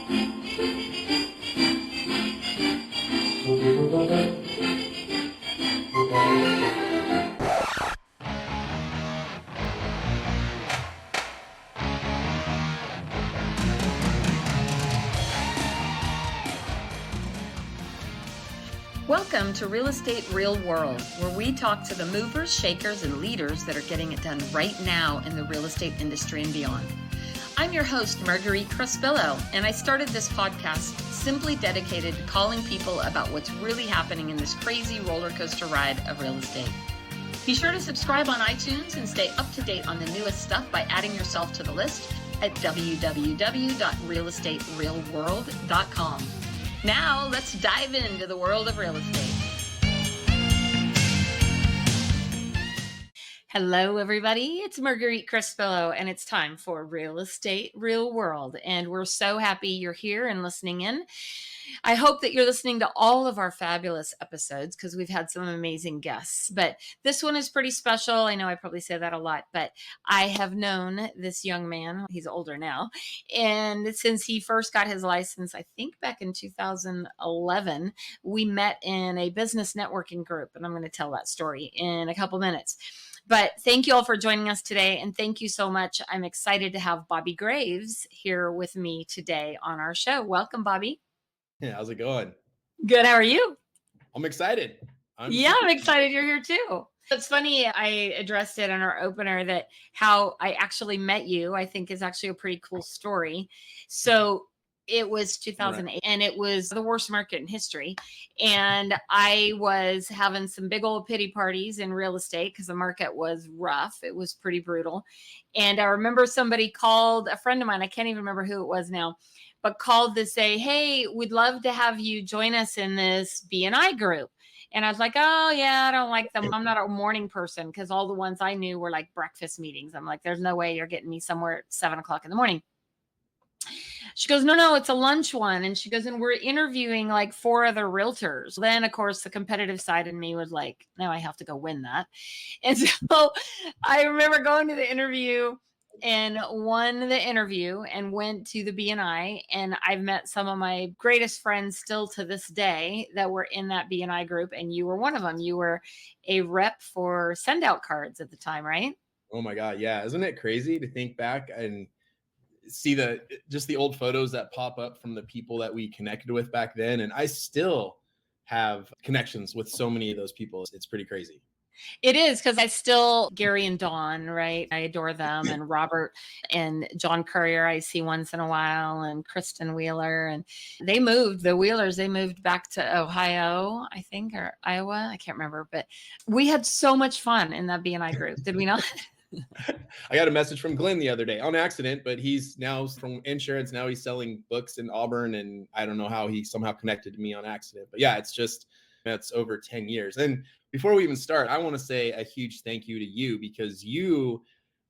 Welcome to Real Estate Real World, where we talk to the movers, shakers, and leaders that are getting it done right now in the real estate industry and beyond. I'm your host, Marguerite Crespillo, and I started this podcast simply dedicated to calling people about what's really happening in this crazy roller coaster ride of real estate. Be sure to subscribe on iTunes and stay up to date on the newest stuff by adding yourself to the list at www.realestaterealworld.com. Now, let's dive into the world of real estate. Hello, everybody. It's Marguerite Crespillo, and it's time for Real Estate Real World. And we're so happy you're here and listening in. I hope that you're listening to all of our fabulous episodes because we've had some amazing guests. But this one is pretty special. I know I probably say that a lot, but I have known this young man. He's older now. And since he first got his license, I think back in 2011, we met in a business networking group. And I'm going to tell that story in a couple minutes. But thank you all for joining us today. And thank you so much. I'm excited to have Bobby Graves here with me today on our show. Welcome, Bobby. Yeah, how's it going? Good. How are you? I'm excited. I'm excited you're here too. It's funny, I addressed it in our opener that how I actually met you, I think is actually a pretty cool story. So it was 2008 and it was the worst market in history. And I was having some big old pity parties in real estate because the market was rough. It was pretty brutal. And I remember somebody called, a friend of mine, I can't even remember who it was now, but called to say, hey, we'd love to have you join us in this B&I group. And I was like, oh, yeah, I don't like them. I'm not a morning person because all the ones I knew were like breakfast meetings. I'm like, there's no way you're getting me somewhere at 7 o'clock in the morning. She goes, no, it's a lunch one. And she goes, and we're interviewing like 4 other realtors. Then, of course, the competitive side in me was like, no, I have to go win that. And so I remember going to the interview and won the interview and went to the B&I. And I've met some of my greatest friends still to this day that were in that B&I group. And you were one of them. You were a rep for send out cards at the time, right? Oh my God. Yeah. Isn't it crazy to think back and see the old photos that pop up from the people that we connected with back then? And I still have connections with so many of those people. It's pretty crazy. It is, because I still, Gary and Dawn, right? I adore them. And Robert and John Courier, I see once in a while, and Kristen Wheeler. And they moved, the Wheelers, they moved back to Ohio, I think, or Iowa. I can't remember. But we had so much fun in that B&I group, did we not? I got a message from Glenn the other day on accident, but he's now from insurance. Now he's selling books in Auburn. And I don't know how he somehow connected to me on accident. But yeah, that's over 10 years. And before we even start, I want to say a huge thank you to you because you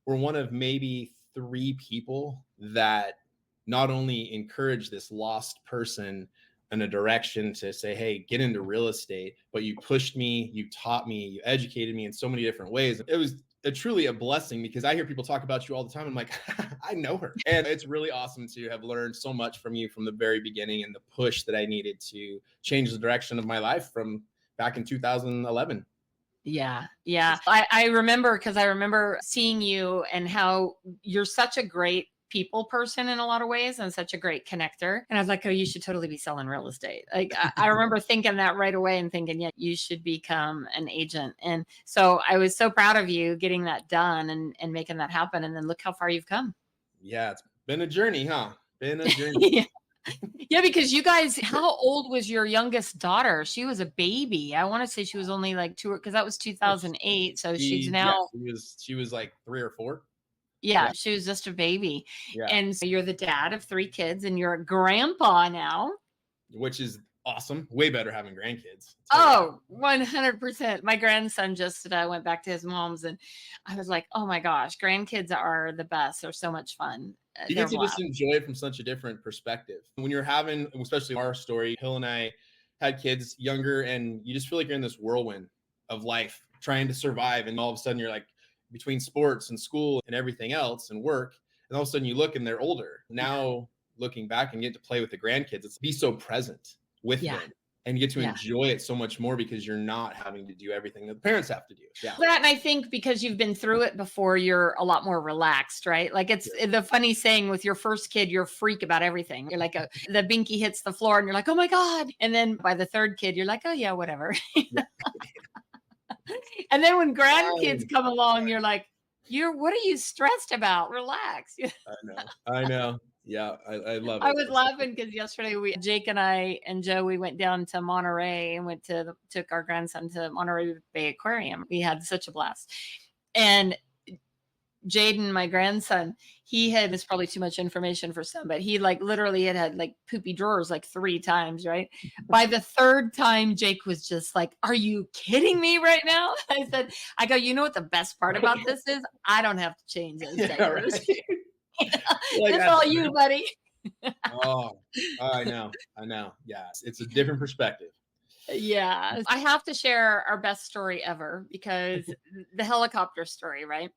were one of maybe 3 people that not only encouraged this lost person in a direction to say, hey, get into real estate, but you pushed me, you taught me, you educated me in so many different ways. It was truly a blessing because I hear people talk about you all the time. I'm like, I know her. And it's really awesome to have learned so much from you from the very beginning and the push that I needed to change the direction of my life from back in 2011. Yeah. I remember because I remember seeing you and how you're such a great people person in a lot of ways and such a great connector. And I was like, oh, you should totally be selling real estate. Like I remember thinking that right away and thinking, yeah, you should become an agent. And so I was so proud of you getting that done and making that happen. And then look how far you've come. Yeah, it's been a journey, huh? Been a journey. Yeah, because you guys, how old was your youngest daughter? She was a baby. I want to say she was only like 2, because that was 2008. So she's now. Yeah, she was like 3 or 4. Yeah, she was just a baby. Yeah. And so you're the dad of 3 kids and you're a grandpa now. Which is awesome. Way better having grandkids. Oh, 100%. My grandson just went back to his mom's and I was like, oh my gosh, grandkids are the best. They're so much fun. You get to just enjoy it from such a different perspective. When you're having, especially our story, Hill and I had kids younger and you just feel like you're in this whirlwind of life trying to survive. And all of a sudden you're like between sports and school and everything else and work. And all of a sudden you look and they're older. Now looking back and get to play with the grandkids, it's be so present with Yeah. them and you get to Yeah. enjoy it so much more because you're not having to do everything that the parents have to do. Yeah. That, and I think because you've been through it before, you're a lot more relaxed, right? Like it's the funny saying with your first kid, you're a freak about everything. You're like, the binky hits the floor and you're like, oh my God. And then by the third kid, you're like, oh yeah, whatever. Yeah. And then when grandkids Right. come along, you're like, what are you stressed about? Relax. I know. I know. Yeah. I love I it. was laughing because yesterday Jake and I and Joe, we went down to Monterey and took our grandson to Monterey Bay Aquarium. We had such a blast. And Jaden, my grandson, it's probably too much information for some, but he like literally had like poopy drawers like 3 times, right? By the third time, Jake was just like, are you kidding me right now? I go, you know what the best part about this is? I don't have to change those Yeah, diapers. right. Like, It's all you, buddy. oh, I know. Yeah. It's a different perspective. Yeah. I have to share our best story ever because the helicopter story, right?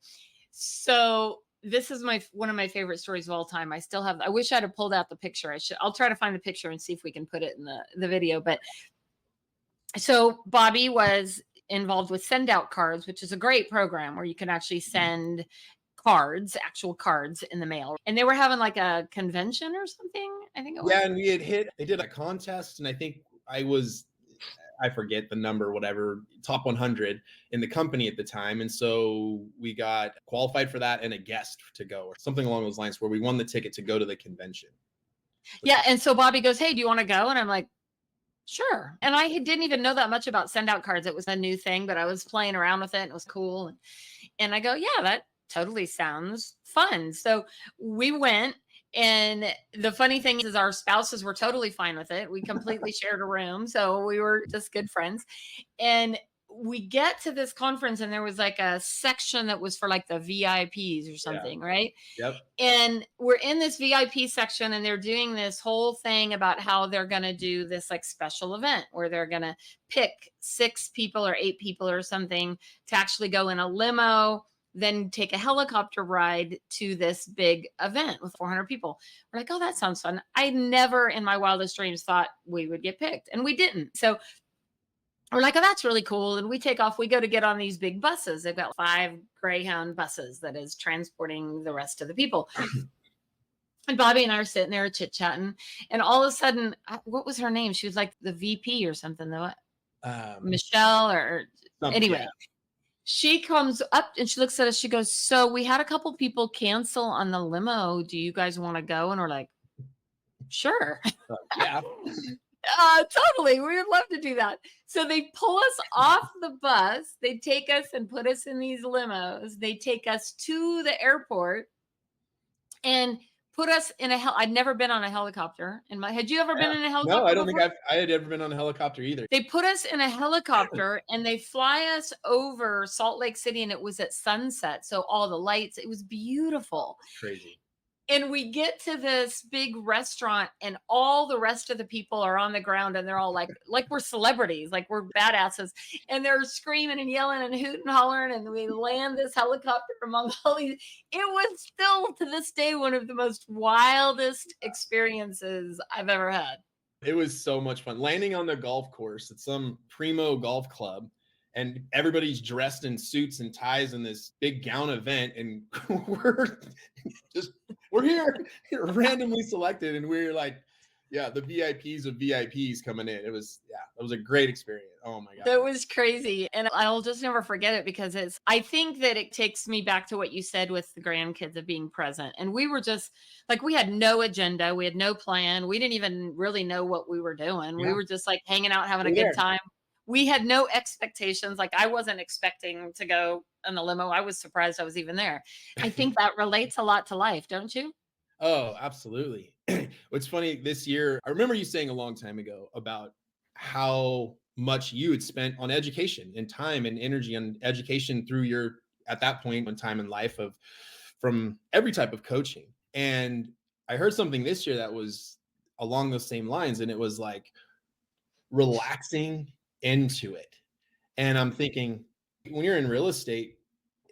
So this is one of my favorite stories of all time. I wish I'd have pulled out the picture. I'll try to find the picture and see if we can put it in the video. But so Bobby was involved with Send Out Cards, which is a great program where you can actually send actual cards in the mail. And they were having like a convention or something, I think it was. Yeah, and they did a contest, and I think I forget the number, whatever, top 100 in the company at the time. And so we got qualified for that and a guest to go or something along those lines where we won the ticket to go to the convention. Yeah. And so Bobby goes, hey, do you want to go? And I'm like, sure. And I didn't even know that much about Send Out Cards. It was a new thing, but I was playing around with it and it was cool. And I go, yeah, that totally sounds fun. So we went. And the funny thing is our spouses were totally fine with it. We completely shared a room. So we were just good friends. And we get to this conference and there was like a section that was for like the VIPs or something, right? Yep. And we're in this VIP section and they're doing this whole thing about how they're going to do this like special event where they're going to pick 6 people or 8 people or something to actually go in a limo, then take a helicopter ride to this big event with 400 people. We're like, oh, that sounds fun. I never in my wildest dreams thought we would get picked, and we didn't. So we're like, oh, that's really cool. And we take off. We go to get on these big buses. They've got 5 Greyhound buses that is transporting the rest of the people. And Bobby and I are sitting there chit-chatting. And all of a sudden, what was her name? She was like the VP or something, though. Michelle or anyway. Yeah. She comes up and she looks at us. She goes, so we had a couple people cancel on the limo. Do you guys want to go? And we're like, sure. Yeah. Totally. We would love to do that. So they pull us off the bus. They take us and put us in these limos. They take us to the airport and put us in I'd never been on a helicopter. Had you ever been in a helicopter? No, I don't think I had ever been on a helicopter either. They put us in a helicopter and they fly us over Salt Lake City, and it was at sunset. So all the lights, it was beautiful. Crazy. And we get to this big restaurant and all the rest of the people are on the ground and they're all like we're celebrities, like we're badasses. And they're screaming and yelling and hooting and hollering. And we land this helicopter among all these. It was still to this day one of the most wildest experiences I've ever had. It was so much fun. Landing on the golf course at some primo golf club. And everybody's dressed in suits and ties in this big gown event. And we're here randomly selected. And we're like, yeah, the VIPs of VIPs coming in. It was a great experience. Oh my God. That was crazy. And I'll just never forget it because I think that it takes me back to what you said with the grandkids of being present. And we were just like, we had no agenda. We had no plan. We didn't even really know what we were doing. Yeah. We were just like hanging out, having a good time. We had no expectations. Like I wasn't expecting to go in the limo. I was surprised I was even there. I think that relates a lot to life, don't you? Oh, absolutely. What's funny this year, I remember you saying a long time ago about how much you had spent on education and time and energy on education through at that point in time in life from every type of coaching. And I heard something this year that was along those same lines. And it was like relaxing into it. And I'm thinking when you're in real estate,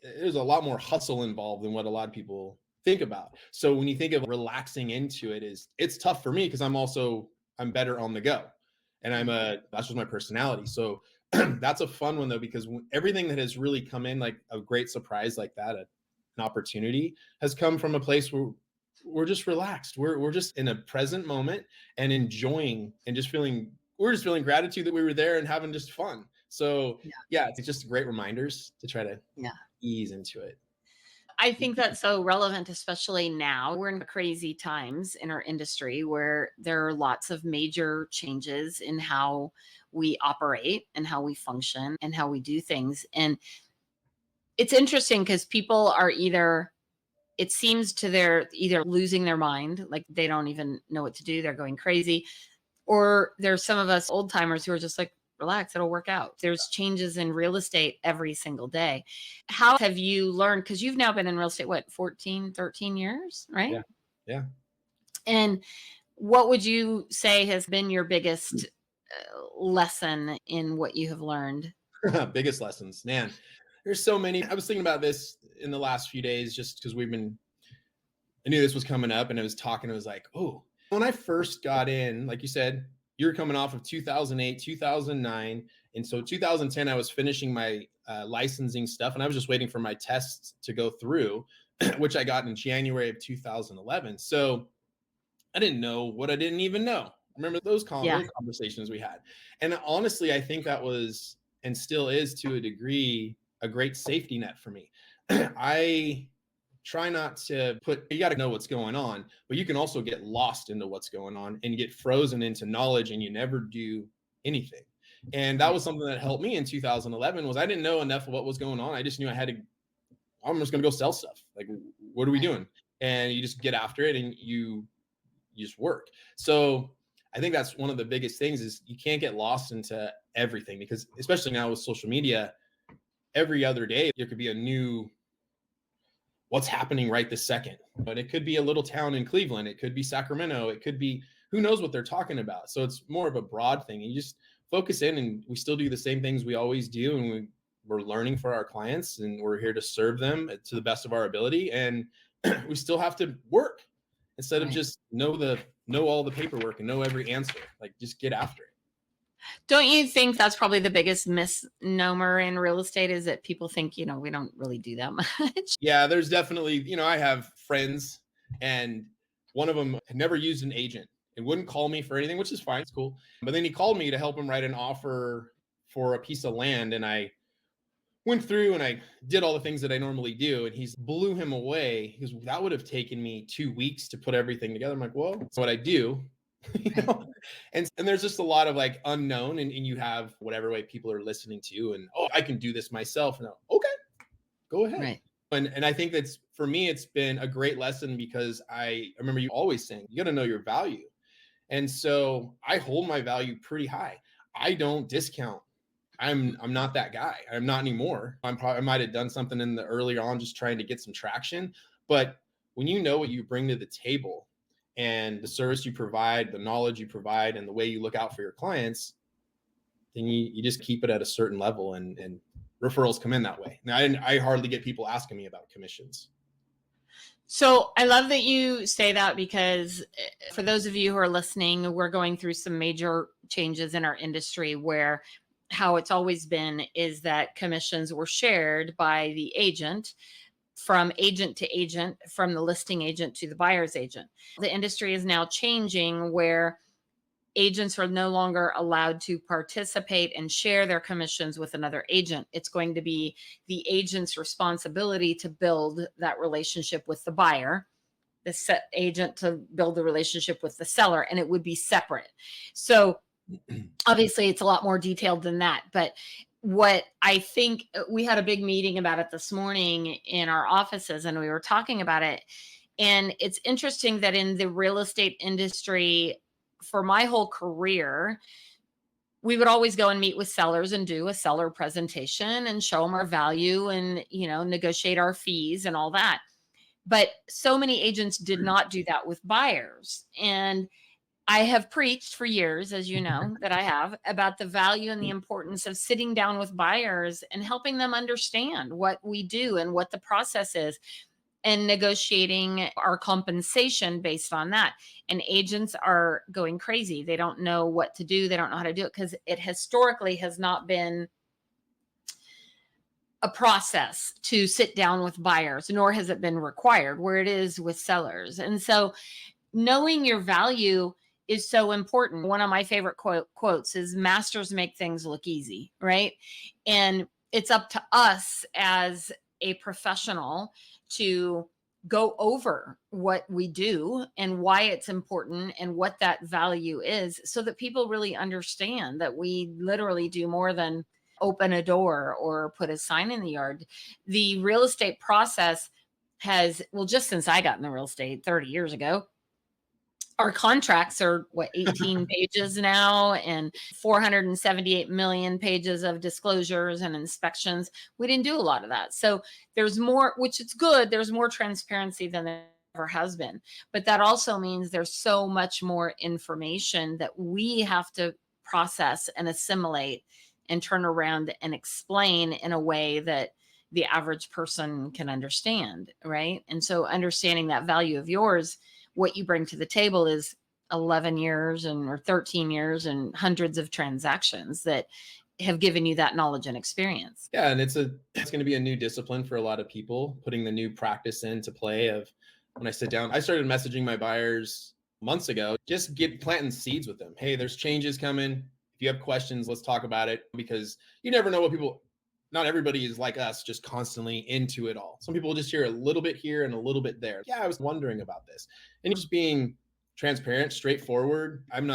there's a lot more hustle involved than what a lot of people think about. So when you think of relaxing into it, it's tough for me because I'm better on the go. And that's just my personality. So that's a fun one though, because everything that has really come in like a great surprise like that, an opportunity has come from a place where we're just relaxed. We're just in a present moment and enjoying and we're just feeling gratitude that we were there and having just fun. So Yeah. yeah, it's just great reminders to try to Yeah. ease into it. I think that's so relevant, especially now. We're in crazy times in our industry where there are lots of major changes in how we operate and how we function and how we do things. And it's interesting because people are it seems they're either losing their mind, like they don't even know what to do, they're going crazy, or there's some of us old timers who are just like, relax, it'll work out. There's changes in real estate every single day. How have you learned? Because you've now been in real estate, what, 14, 13 years, right? Yeah. Yeah. And what would you say has been your biggest lesson in what you have learned? Biggest lessons, man. There's so many. I was thinking about this in the last few days just because I knew this was coming up and I was talking. I was like, oh, when I first got in, like you said, you're coming off of 2008, 2009. And so 2010, I was finishing my licensing stuff and I was just waiting for my tests to go through, which I got in January of 2011. So I didn't know what I didn't even know. Remember those Yeah. conversations we had. And honestly, I think that was and still is to a degree a great safety net for me. I try not to you got to know what's going on, but you can also get lost into what's going on and get frozen into knowledge and you never do anything. And that was something that helped me in 2011 was I didn't know enough of what was going on. I just knew I'm just going to go sell stuff. Like, what are we doing? And you just get after it and you just work. So I think that's one of the biggest things is you can't get lost into everything because especially now with social media, every other day there could be a new what's happening right this second. But it could be a little town in Cleveland. It could be Sacramento. It could be who knows what they're talking about. So it's more of a broad thing. And you just focus in and we still do the same things we always do. And we're learning for our clients and we're here to serve them to the best of our ability. And we still have to work instead of just know all the paperwork and know every answer. Like just get after it. Don't you think that's probably the biggest misnomer in real estate is that people think, we don't really do that much? Yeah, there's definitely, I have friends and one of them had never used an agent and wouldn't call me for anything, which is fine. It's cool. But then he called me to help him write an offer for a piece of land. And I went through and I did all the things that I normally do. And he blew him away because that would have taken me 2 weeks to put everything together. I'm like, well, that's what I do. And there's just a lot of like unknown and you have whatever way people are listening to you and, oh, I can do this myself. And okay, go ahead. Right. And I think that's for me, it's been a great lesson because I remember you always saying you got to know your value. And so I hold my value pretty high. I don't discount. I'm not that guy. I'm not anymore. I might have done something in the earlier on, just trying to get some traction. But when you know what you bring to the table and the service you provide, the knowledge you provide, and the way you look out for your clients, then you just keep it at a certain level and referrals come in that way. Now, I hardly get people asking me about commissions. So I love that you say that because for those of you who are listening, we're going through some major changes in our industry where how it's always been is that commissions were shared by the agent from agent to agent, from the listing agent to the buyer's agent. The industry is now changing where agents are no longer allowed to participate and share their commissions with another agent. It's going to be the agent's responsibility to build that relationship with the buyer, the agent to build the relationship with the seller, and it would be separate. So obviously it's a lot more detailed than that. But what I think we had a big meeting about it this morning in our offices and we were talking about it. And it's interesting that in the real estate industry, for my whole career, we would always go and meet with sellers and do a seller presentation and show them our value and, negotiate our fees and all that. But so many agents did not do that with buyers. And I have preached for years, as you know, that I have about the value and the importance of sitting down with buyers and helping them understand what we do and what the process is. and negotiating our compensation based on that. And agents are going crazy. They don't know what to do. They don't know how to do it because it historically has not been a process to sit down with buyers, nor has it been required where it is with sellers. And so knowing your value is so important. One of my favorite quotes is masters make things look easy, right? And it's up to us as a professional to go over what we do and why it's important and what that value is so that people really understand that we literally do more than open a door or put a sign in the yard. The real estate process has, well, just since I got in the real estate 30 years ago, our contracts are 18 pages now and 478 million pages of disclosures and inspections. We didn't do a lot of that. So there's more, which is good. There's more transparency than there ever has been. But that also means there's so much more information that we have to process and assimilate and turn around and explain in a way that the average person can understand, right? And so understanding that value of yours, what you bring to the table is 11 years or 13 years and hundreds of transactions that have given you that knowledge and experience. Yeah. And it's going to be a new discipline for a lot of people, putting the new practice into play of when I sit down. I started messaging my buyers months ago, just planting seeds with them. Hey, there's changes coming. If you have questions, let's talk about it, because you never know what not everybody is like us, just constantly into it all. Some people will just hear a little bit here and a little bit there. Yeah, I was wondering about this. And just being transparent, straightforward. I'm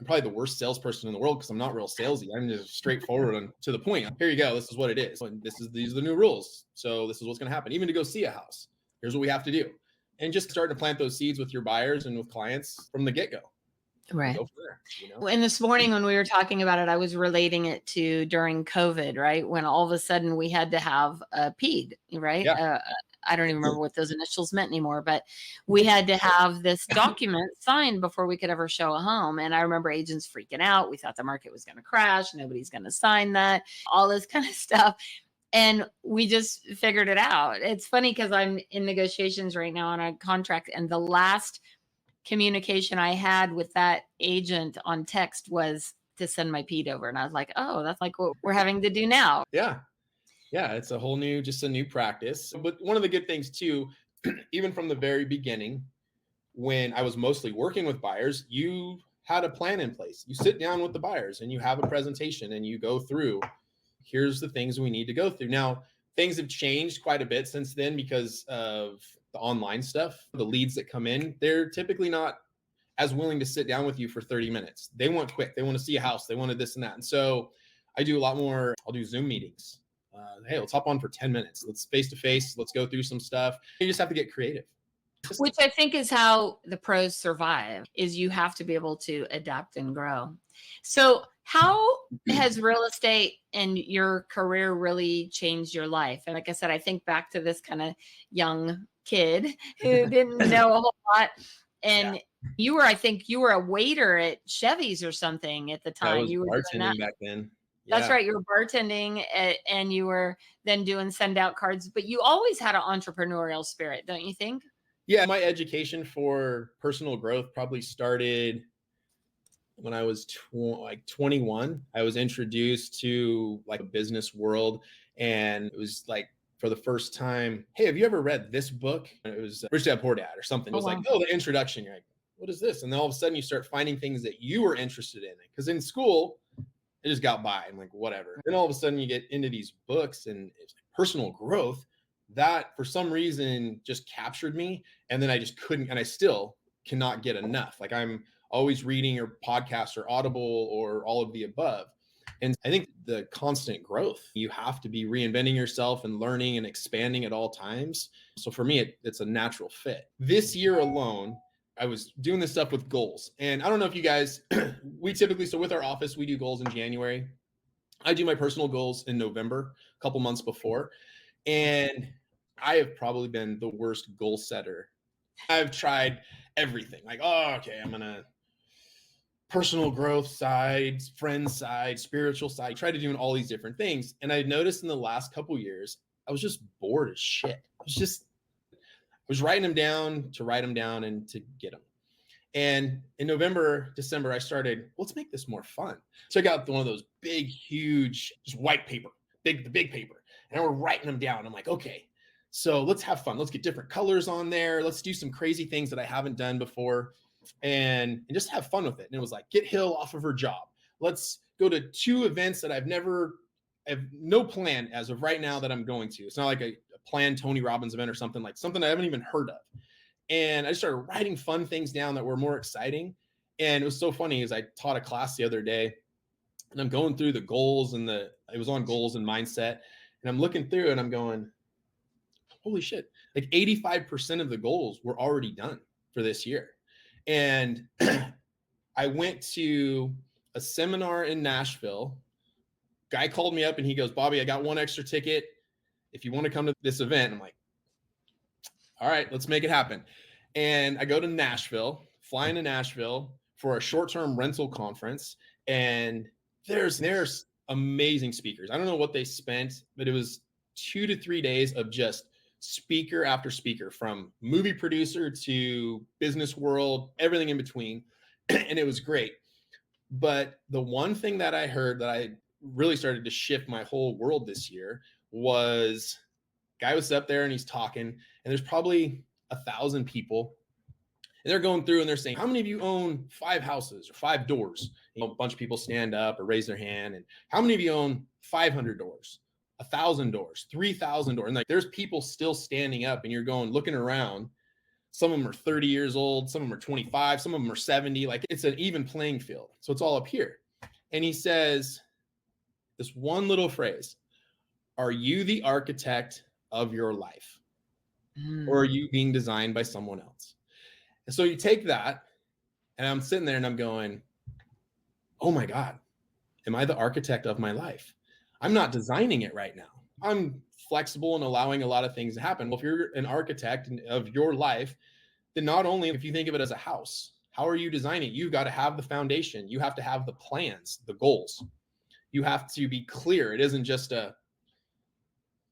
probably the worst salesperson in the world because I'm not real salesy. I'm just straightforward and to the point. Here you go. This is what it is. And these are the new rules. So this is what's going to happen. Even to go see a house, here's what we have to do. And just starting to plant those seeds with your buyers and with clients from the get-go. Right. And this morning when we were talking about it, I was relating it to during COVID, right? When all of a sudden we had to have a PED, right? Yeah. I don't even remember what those initials meant anymore, but we had to have this document signed before we could ever show a home. And I remember agents freaking out. We thought the market was going to crash. Nobody's going to sign that, all this kind of stuff. And we just figured it out. It's funny because I'm in negotiations right now on a contract, and the last communication I had with that agent on text was to send my PED over. And I was like, oh, that's like what we're having to do now. Yeah. Yeah. It's a new practice. But one of the good things too, even from the very beginning, when I was mostly working with buyers, you had a plan in place. You sit down with the buyers and you have a presentation and you go through, here's the things we need to go through. Now, things have changed quite a bit since then because of the online stuff. The leads that come in, they're typically not as willing to sit down with you for 30 minutes. They want quick. They want to see a house. They wanted this and that. And so I do a lot more. I'll do Zoom meetings. Hey, let's hop on for 10 minutes. Let's face-to-face. Let's go through some stuff. You just have to get creative. Which I think is how the pros survive, is you have to be able to adapt and grow. So how has real estate and your career really changed your life? And like I said, I think back to this kind of young kid who didn't know a whole lot. And I think you were a waiter at Chevy's or something at the time. You were bartending back then. Yeah. That's right. You were bartending and you were then doing send out cards, but you always had an entrepreneurial spirit, don't you think? Yeah. My education for personal growth probably started when I was 21. I was introduced to like a business world, and it was like for the first time, hey, have you ever read this book? And it was Rich Dad Poor Dad or something. It was like, oh, the introduction. You're like, what is this? And then all of a sudden you start finding things that you were interested in. Because in school, it just got by. I'm like, whatever. Then all of a sudden you get into these books and it's like personal growth that for some reason just captured me. And then I just couldn't, and I still cannot get enough. Like I'm always reading or podcasts or Audible or all of the above. And I think the constant growth, you have to be reinventing yourself and learning and expanding at all times. So for me, it's a natural fit. This year alone, I was doing this stuff with goals. And I don't know if you guys, so with our office, we do goals in January. I do my personal goals in November, a couple months before. And I have probably been the worst goal setter. I've tried everything. Like, oh, okay, I'm going to personal growth side, friend side, spiritual side, try to do all these different things. And I noticed in the last couple of years, I was just bored as shit. was writing them down to write them down and to get them. And in November, December, I started, let's make this more fun. So I got one of those big, huge, just white paper, the big paper. And we're writing them down. I'm like, okay, so let's have fun. Let's get different colors on there. Let's do some crazy things that I haven't done before and just have fun with it. And it was like, get Hill off of her job. Let's go to 2 events that I have no plan as of right now that I'm going to. It's not like a planned Tony Robbins event or something I haven't even heard of. And I started writing fun things down that were more exciting. And it was so funny as I taught a class the other day and I'm going through the goals and it was on goals and mindset. And I'm looking through and I'm going, holy shit, like 85% of the goals were already done for this year. And I went to a seminar in Nashville. Guy called me up and he goes, Bobby, I got 1 extra ticket. If you want to come to this event, I'm like, all right, let's make it happen. And I go to Nashville, fly into Nashville for a short-term rental conference. And there's amazing speakers. I don't know what they spent, but it was 2 to 3 days of just speaker after speaker, from movie producer to business world, everything in between. And it was great. But the one thing that I heard that I really started to shift my whole world this year was guy was up there and he's talking, and there's probably 1,000 people, and they're going through and they're saying, how many of you own 5 houses or 5 doors? You know, a bunch of people stand up or raise their hand. And how many of you own 500 doors, 1,000 doors, 3,000 doors? And like, there's people still standing up, and you're looking around. Some of them are 30 years old. Some of them are 25. Some of them are 70. Like, it's an even playing field. So it's all up here. And he says this one little phrase: are you the architect of your life? Or are you being designed by someone else? And so you take that, and I'm sitting there and I'm going, oh my God, am I the architect of my life? I'm not designing it right now. I'm flexible and allowing a lot of things to happen. Well, if you're an architect of your life, then not only, if you think of it as a house, how are you designing it? You've got to have the foundation. You have to have the plans, the goals. You have to be clear. It isn't just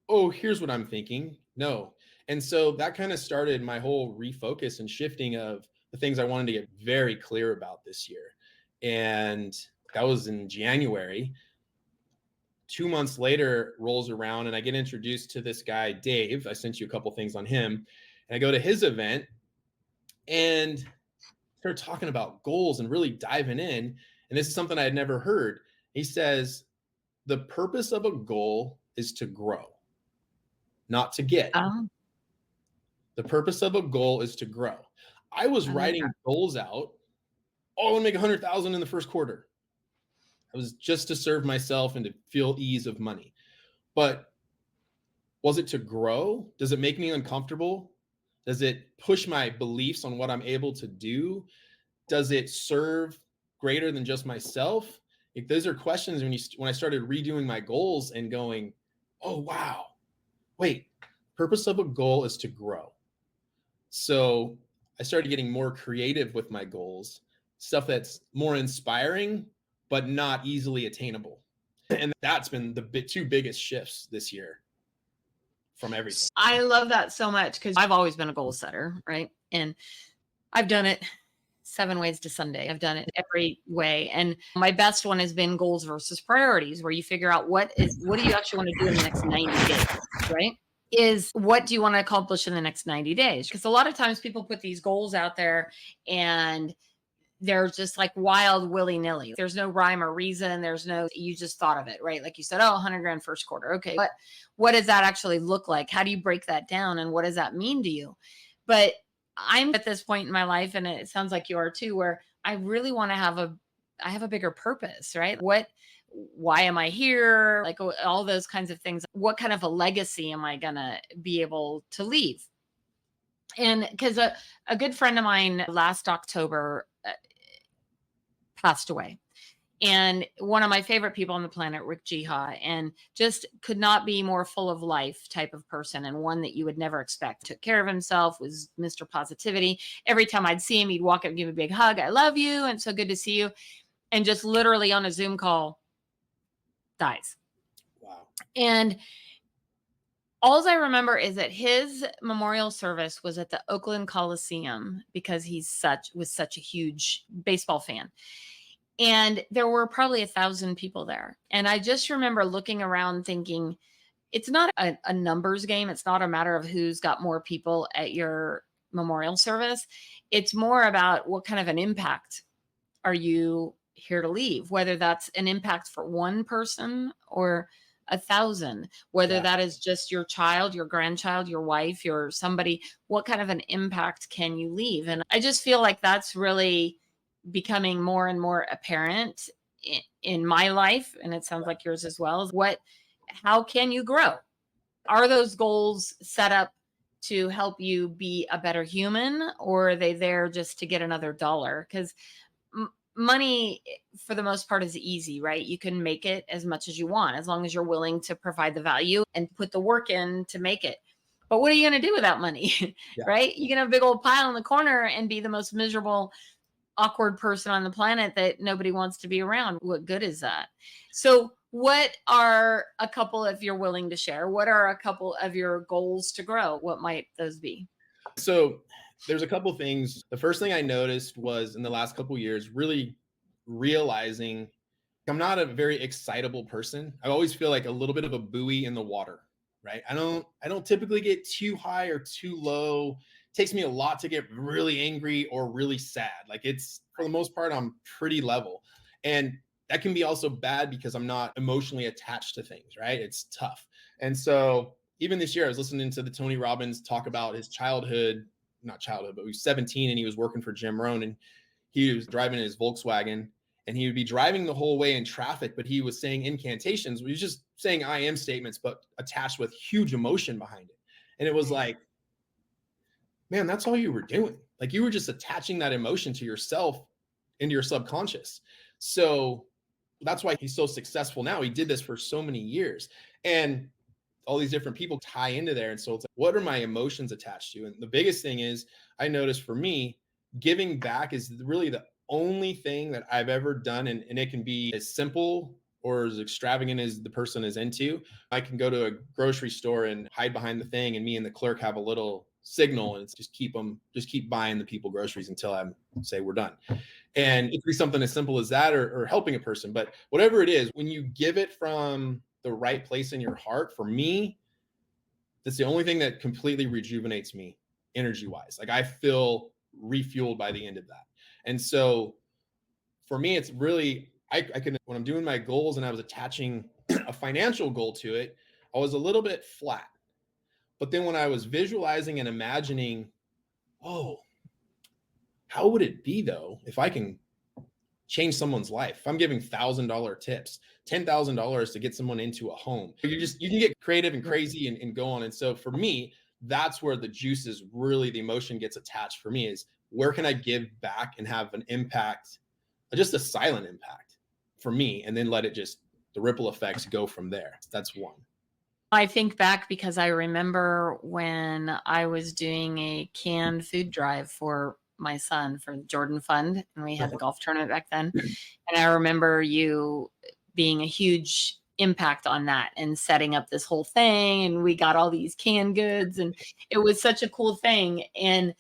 oh, here's what I'm thinking. No. And so that kind of started my whole refocus and shifting of the things I wanted to get very clear about this year. And that was in January. 2 months later rolls around and I get introduced to this guy, Dave. I sent you a couple things on him. And I go to his event and start talking about goals and really diving in. And this is something I had never heard. He says, the purpose of a goal is to grow, not to get. The purpose of a goal is to grow. I was writing goals out. Oh, I want to make 100,000 in the first quarter. It was just to serve myself and to feel ease of money. But was it to grow? Does it make me uncomfortable? Does it push my beliefs on what I'm able to do? Does it serve greater than just myself? Like, those are questions when I started redoing my goals and going, oh, wow, wait, purpose of a goal is to grow. So I started getting more creative with my goals, stuff that's more inspiring, but not easily attainable. And that's been the 2 biggest shifts this year from everything. I love that so much because I've always been a goal setter, right? And I've done it 7 ways to Sunday. I've done it every way. And my best one has been goals versus priorities, where you figure out what do you actually want to do in the next 90 days, right? Is what do you want to accomplish in the next 90 days? Because a lot of times people put these goals out there and they're just like wild willy-nilly. There's no rhyme or reason. You just thought of it, right? Like you said, oh, 100 grand first quarter. Okay. But what does that actually look like? How do you break that down? And what does that mean to you? But I'm at this point in my life, and it sounds like you are too, where I really want to I have a bigger purpose, right? Why am I here? Like all those kinds of things. What kind of a legacy am I going to be able to leave? And because a good friend of mine last October passed away. And one of my favorite people on the planet, Rick Jiha, and just could not be more full of life type of person, and one that you would never expect. Took care of himself, was Mr. Positivity. Every time I'd see him, he'd walk up and give me a big hug. I love you. And so good to see you. And just literally on a Zoom call, dies. Wow. And All I remember is that his memorial service was at the Oakland Coliseum because was such a huge baseball fan. And there were probably 1,000 people there. And I just remember looking around thinking, it's not a numbers game. It's not a matter of who's got more people at your memorial service. It's more about what kind of an impact are you here to leave, whether that's an impact for one person or 1,000, whether Yeah. that is just your child, your grandchild, your wife, your somebody, what kind of an impact can you leave? And I just feel like that's really becoming more and more apparent in my life. And it sounds like yours as well. Is how can you grow? Are those goals set up to help you be a better human, or are they there just to get another dollar? Because money, for the most part, is easy, right? You can make it as much as you want as long as you're willing to provide the value and put the work in to make it. But what are you going to do without money? Yeah. Right? You can have a big old pile in the corner and be the most miserable, awkward person on the planet that nobody wants to be around. What good is that? So, what are a couple, if you're willing to share, what are a couple of your goals to grow? What might those be? So there's a couple things. The first thing I noticed was in the last couple years, really realizing I'm not a very excitable person. I always feel like a little bit of a buoy in the water, right? I don't typically get too high or too low. It takes me a lot to get really angry or really sad. Like it's for the most part, I'm pretty level. And that can be also bad because I'm not emotionally attached to things, right? It's tough. And so even this year, I was listening to the Tony Robbins talk about his childhood, not childhood, but he was 17 and he was working for Jim Rohn and he was driving his Volkswagen and he would be driving the whole way in traffic, but he was saying incantations. He was just saying I am statements, but attached with huge emotion behind it. And it was like, man, that's all you were doing. Like you were just attaching that emotion to yourself into your subconscious. So that's why he's so successful now. He did this for so many years. And all these different people tie into there. And so it's like, what are my emotions attached to? And the biggest thing is I noticed for me, giving back is really the only thing that I've ever done. And it can be as simple or as extravagant as the person is into. I can go to a grocery store and hide behind the thing and me and the clerk have a little signal and it's just keep buying the people groceries until I say we're done. And it could be something as simple as that or helping a person. But whatever it is, when you give it from the right place in your heart, for me, that's the only thing that completely rejuvenates me energy wise. Like I feel refueled by the end of that. And so for me, it's really, I can, when I'm doing my goals and I was attaching a financial goal to it, I was a little bit flat. But then when I was visualizing and imagining, oh, how would it be though if I can change someone's life? If I'm giving $1,000 tips, $10,000 to get someone into a home, you can get creative and crazy and go on. And so for me, that's where the juice is really, the emotion gets attached for me is where can I give back and have an impact, just a silent impact for me, and then let it just, the ripple effects go from there. That's one. I think back because I remember when I was doing a canned food drive for my son for the Jordan Fund, and we had the golf tournament back then. And I remember you being a huge impact on that and setting up this whole thing. And we got all these canned goods, and it was such a cool thing. And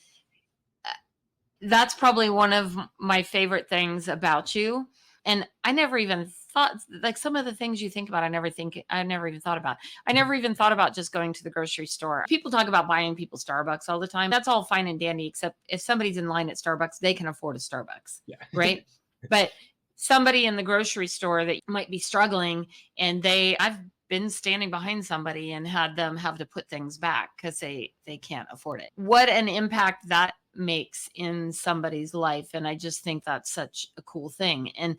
that's probably one of my favorite things about you. And I never even thought, like, some of the things you think about, I never even thought about. I never even thought about just going to the grocery store. People talk about buying people Starbucks all the time. That's all fine and dandy, except if somebody's in line at Starbucks, they can afford a Starbucks. Yeah. Right. But somebody in the grocery store that might be struggling, and I've been standing behind somebody and had them have to put things back because they can't afford it. What an impact that makes in somebody's life. And I just think that's such a cool thing. And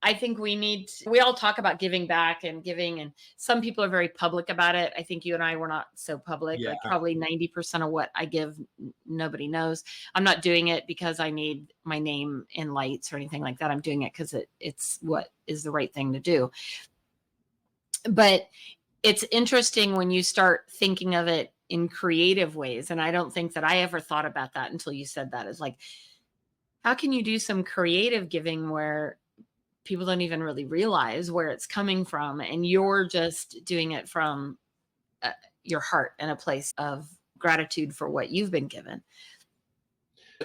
I think we all talk about giving back and giving, and some people are very public about it. I think you and I were not so public. Yeah. Like probably 90% of what I give, nobody knows. I'm not doing it because I need my name in lights or anything like that. I'm doing it because it's what is the right thing to do. But it's interesting when you start thinking of it in creative ways. And I don't think that I ever thought about that until you said that. It's like, how can you do some creative giving where people don't even really realize where it's coming from, and you're just doing it from your heart and a place of gratitude for what you've been given.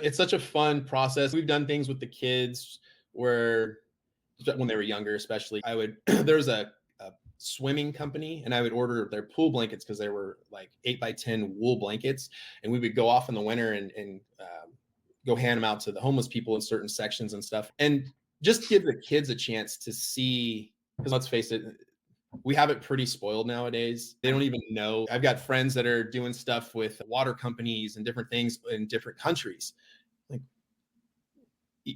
It's such a fun process. We've done things with the kids where when they were younger, especially, I would, there was a swimming company and I would order their pool blankets because they were like 8x10 wool blankets. And we would go off in the winter and go hand them out to the homeless people in certain sections and stuff. And just give the kids a chance to see, because let's face it, we have it pretty spoiled nowadays. They don't even know. I've got friends that are doing stuff with water companies and different things in different countries. Like,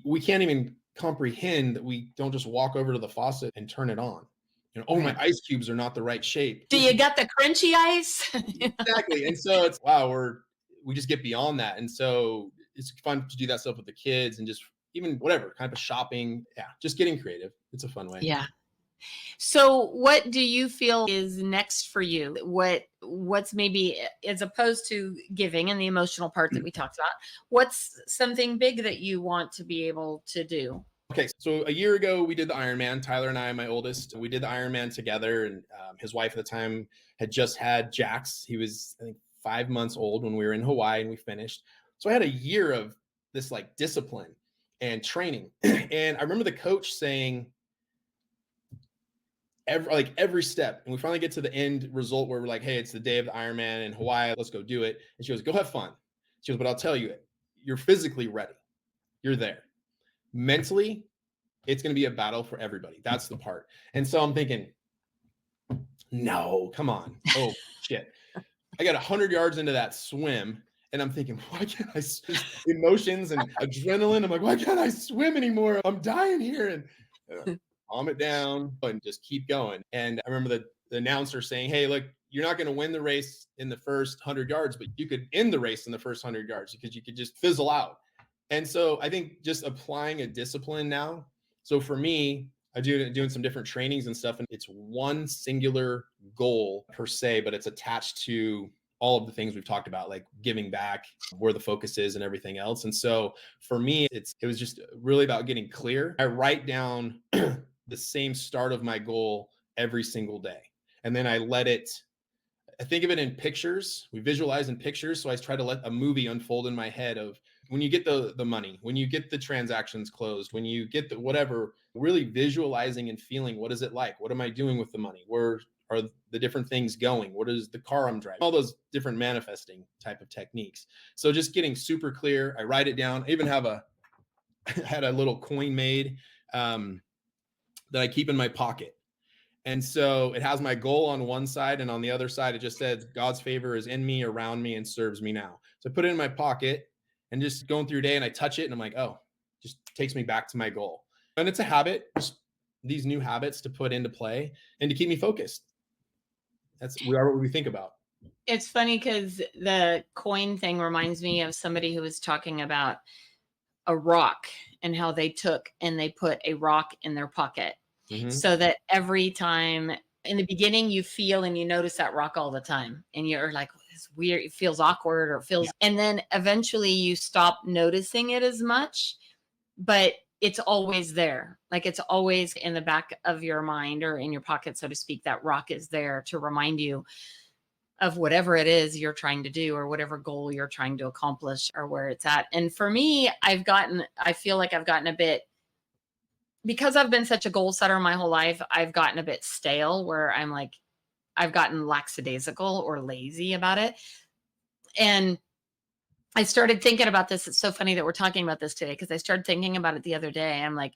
we can't even comprehend that we don't just walk over to the faucet and turn it on. Oh, my ice cubes are not the right shape. Do you got the crunchy ice? Exactly. And so it's, wow, we just get beyond that. And so it's fun to do that stuff with the kids and just even whatever kind of shopping. Yeah. Just getting creative. It's a fun way. Yeah. So what do you feel is next for you? What's maybe, as opposed to giving and the emotional part that we talked about, what's something big that you want to be able to do? Okay, so a year ago we did the Ironman. Tyler and I, my oldest, we did the Ironman together, and his wife at the time had just had Jax. He was, I think, 5 months old when we were in Hawaii and we finished. So I had a year of this like discipline and training. And I remember the coach saying, every step, and we finally get to the end result where we're like, hey, it's the day of the Ironman in Hawaii, let's go do it. And she goes, go have fun. She goes, but I'll tell you, you're physically ready, you're there. Mentally, it's going to be a battle for everybody. That's the part. And so I'm thinking, no, come on. Oh shit, I got 100 yards into that swim and I'm thinking, why can't I, emotions and adrenaline, I'm like, why can't I swim anymore? I'm dying here. And calm it down and just keep going. And I remember the announcer saying, hey, look, you're not going to win the race in the first 100 yards, but you could end the race in the first 100 yards because you could just fizzle out. And so I think just applying a discipline now. So for me, I doing some different trainings and stuff, and it's one singular goal per se, but it's attached to all of the things we've talked about, like giving back, where the focus is and everything else. And so for me, it was just really about getting clear. I write down the same start of my goal every single day. And then I think of it in pictures. We visualize in pictures. So I try to let a movie unfold in my head of when you get the money, when you get the transactions closed, when you get the whatever, really visualizing and feeling, what is it like? What am I doing with the money? Where are the different things going? What is the car I'm driving? All those different manifesting type of techniques. So just getting super clear. I write it down. I even had a little coin made that I keep in my pocket. And so it has my goal on one side, and on the other side, it just says God's favor is in me, around me, and serves me now. So I put it in my pocket and just going through a day, and I touch it and I'm like, oh, just takes me back to my goal. And it's a habit, just these new habits to put into play and to keep me focused. We are what we think about. It's funny because the coin thing reminds me of somebody who was talking about a rock and how they took and they put a rock in their pocket. Mm-hmm. So that every time in the beginning you feel and you notice that rock all the time and you're like, it's weird, it feels awkward or feels, and then eventually you stop noticing it as much, but it's always there. Like it's always in the back of your mind or in your pocket, so to speak. That rock is there to remind you of whatever it is you're trying to do or whatever goal you're trying to accomplish or where it's at. And for me, I feel like I've gotten a bit, because I've been such a goal setter my whole life, I've gotten a bit stale where I'm like, I've gotten lackadaisical or lazy about it. And I started thinking about this. It's so funny that we're talking about this today because I started thinking about it the other day. I'm like,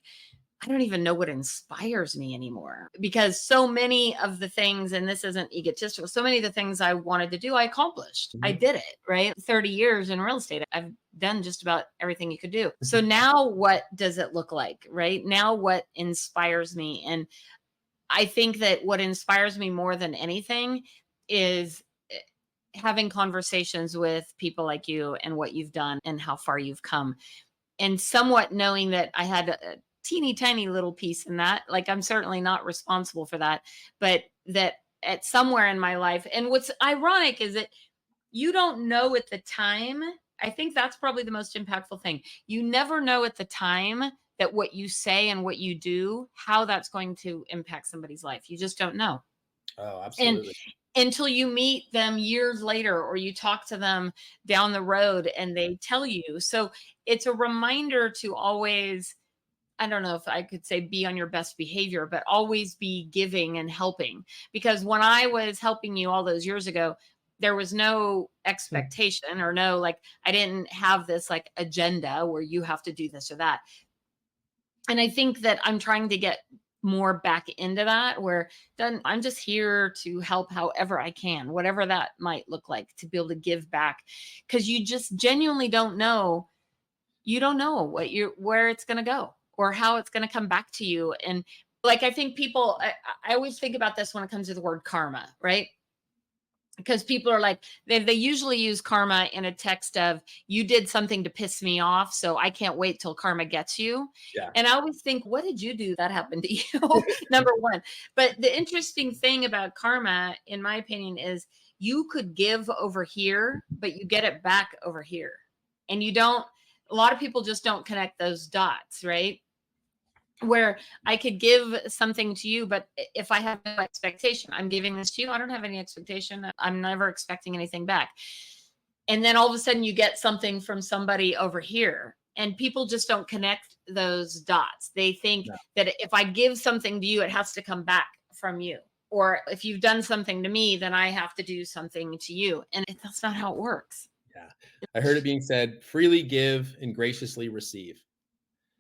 I don't even know what inspires me anymore, because so many of the things, and this isn't egotistical, so many of the things I wanted to do, I accomplished. Mm-hmm. I did it, right? 30 years in real estate, I've done just about everything you could do. So now what does it look like, right? Now what inspires me? And I think that what inspires me more than anything is having conversations with people like you and what you've done and how far you've come. And somewhat knowing that I had a teeny tiny little piece in that, like I'm certainly not responsible for that, but that at somewhere in my life. And what's ironic is that you don't know at the time. I think that's probably the most impactful thing. You never know at the time that what you say and what you do, how that's going to impact somebody's life. You just don't know. Oh, And absolutely. until you meet them years later, or you talk to them down the road and they tell you. So it's a reminder to always, I don't know if I could say be on your best behavior, but always be giving and helping. Because when I was helping you all those years ago, there was no expectation, or no, like, I didn't have this like agenda where you have to do this or that. And I think that I'm trying to get more back into that, where then I'm just here to help however I can, whatever that might look like, to be able to give back. Because you just genuinely don't know, you don't know where it's going to go or how it's going to come back to you. And like, I think people, I always think about this when it comes to the word karma, right? Because people are like, they usually use karma in a text of, you did something to piss me off, so I can't wait till karma gets you. Yeah. And I always think, what did you do that happened to you? Number one. But the interesting thing about karma, in my opinion, is you could give over here, but you get it back over here. And you don't, a lot of people just don't connect those dots, right? Where I could give something to you, but if I have no expectation, I'm giving this to you, I don't have any expectation. I'm never expecting anything back. And then all of a sudden you get something from somebody over here, and people just don't connect those dots. They think No. that if I give something to you, it has to come back from you. Or if you've done something to me, then I have to do something to you. And that's not how it works. Yeah. I heard it being said, freely give and graciously receive.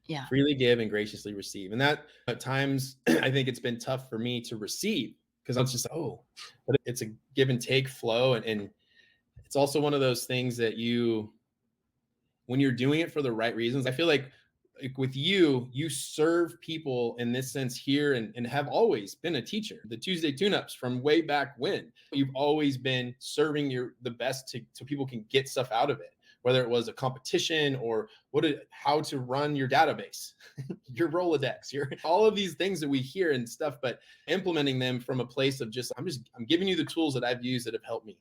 Yeah. Freely give and graciously receive. And that at times, I think it's been tough for me to receive, because I'm just, oh, but it's a give and take flow. And it's also one of those things that when you're doing it for the right reasons, I feel like with you, you serve people in this sense here, and have always been a teacher. The Tuesday tune-ups from way back when, you've always been serving the best so people can get stuff out of it, whether it was a competition or how to run your database, your Rolodex, all of these things that we hear and stuff, but implementing them from a place of just, I'm giving you the tools that I've used that have helped me.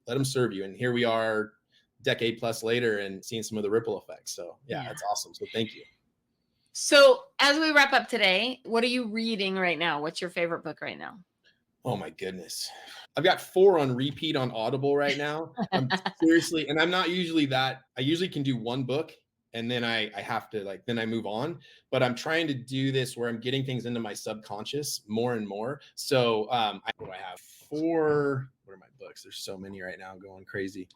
Let them serve you. And here we are, decade plus later, and seeing some of the ripple effects. So yeah, that's awesome. So thank you. So as we wrap up today, what are you reading right now? What's your favorite book right now? Oh my goodness. I've got 4 on repeat on Audible right now. I'm seriously, and I'm not usually that, I usually can do one book and then I have to then I move on, but I'm trying to do this where I'm getting things into my subconscious more and more. So I have 4, what are my books? There's so many right now, going crazy.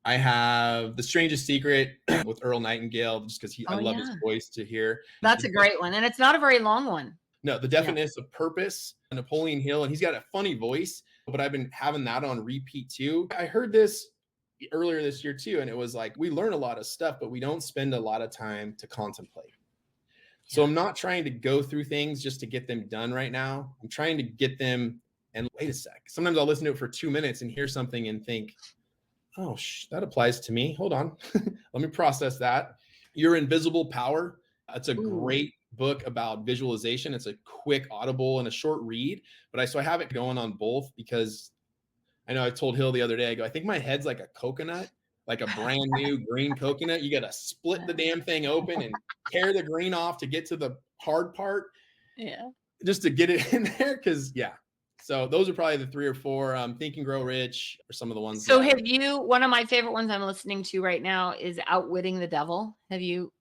I have The Strangest Secret with Earl Nightingale, just because I love his voice to hear. That's a great one. And it's not a very long one. No, The Definition of Purpose, Napoleon Hill, and he's got a funny voice, but I've been having that on repeat too. I heard this earlier this year too, and it was like, we learn a lot of stuff, but we don't spend a lot of time to contemplate. So I'm not trying to go through things just to get them done right now. I'm trying to get them, and wait a sec. Sometimes I'll listen to it for 2 minutes and hear something and think, oh, that applies to me. Hold on. Let me process that. Your Invisible Power. It's a great book about visualization. It's a quick Audible and a short read, but I have it going on both, because I know I told Hill the other day, I think my head's like a coconut, like a brand new green coconut. You got to split the damn thing open and tear the green off to get to the hard part. Yeah. Just to get it in there. Cause so those are probably the 3 or 4. Think and Grow Rich are some of the ones. So one of my favorite ones I'm listening to right now is Outwitting the Devil. Have you,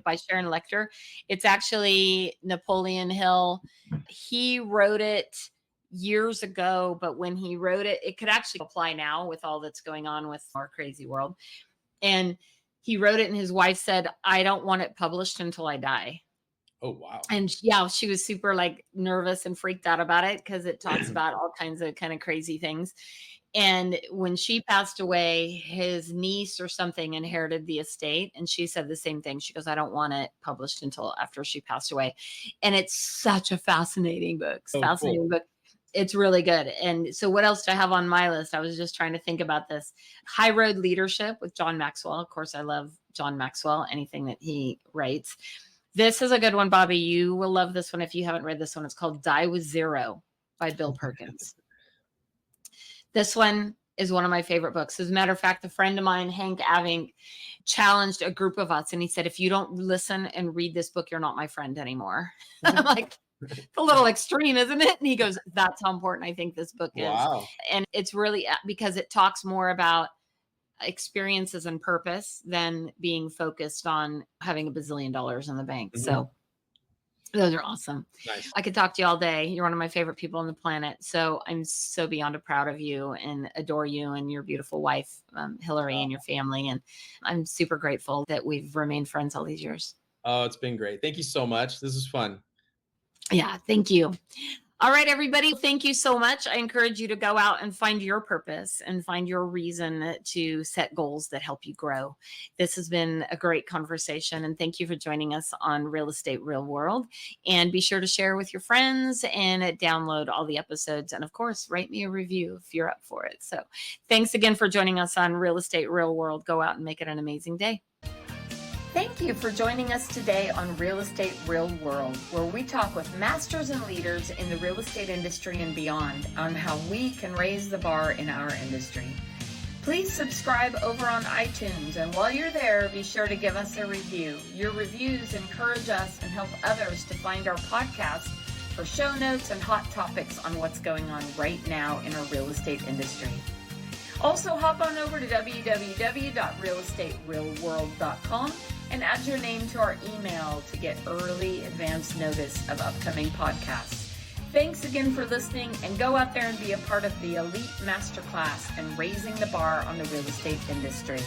by Sharon Lecter? It's actually Napoleon Hill. He wrote it years ago, but when he wrote it, it could actually apply now with all that's going on with our crazy world. And he wrote it, and his wife said, I don't want it published until I die. Oh, wow. And she was super nervous and freaked out about it, because it talks about all kinds of kind of crazy things. And when she passed away, his niece or something inherited the estate. And she said the same thing. She goes, I don't want it published until after she passed away. And it's such a fascinating book. Book. It's really good. And so what else do I have on my list? I was just trying to think about this. High Road Leadership with John Maxwell. Of course, I love John Maxwell, anything that he writes. This is a good one, Bobby. You will love this one if you haven't read this one. It's called Die with Zero by Bill Perkins. This one is one of my favorite books. As a matter of fact, a friend of mine, Hank Avink, challenged a group of us, and he said, if you don't listen and read this book, you're not my friend anymore. I'm like, It's a little extreme, isn't it? And he goes, that's how important I think this book is. Wow. And it's really because it talks more about experiences and purpose than being focused on having $1 bazillion in the bank. Mhm. So those are awesome. Nice. I could talk to you all day. You're one of my favorite people on the planet. So I'm so beyond proud of you and adore you and your beautiful wife, Hillary, and your family. And I'm super grateful that we've remained friends all these years. Oh, it's been great. Thank you so much. This is fun. Yeah, thank you. All right, everybody. Thank you so much. I encourage you to go out and find your purpose and find your reason to set goals that help you grow. This has been a great conversation. And thank you for joining us on Real Estate Real World. And be sure to share with your friends and download all the episodes. And of course, write me a review if you're up for it. So thanks again for joining us on Real Estate Real World. Go out and make it an amazing day. Thank you for joining us today on Real Estate Real World, where we talk with masters and leaders in the real estate industry and beyond on how we can raise the bar in our industry. Please subscribe over on iTunes, and while you're there, be sure to give us a review. Your reviews encourage us and help others to find our podcast for show notes and hot topics on what's going on right now in our real estate industry. Also, hop on over to www.realestaterealworld.com and add your name to our email to get early advance notice of upcoming podcasts. Thanks again for listening, and go out there and be a part of the elite masterclass and raising the bar on the real estate industry.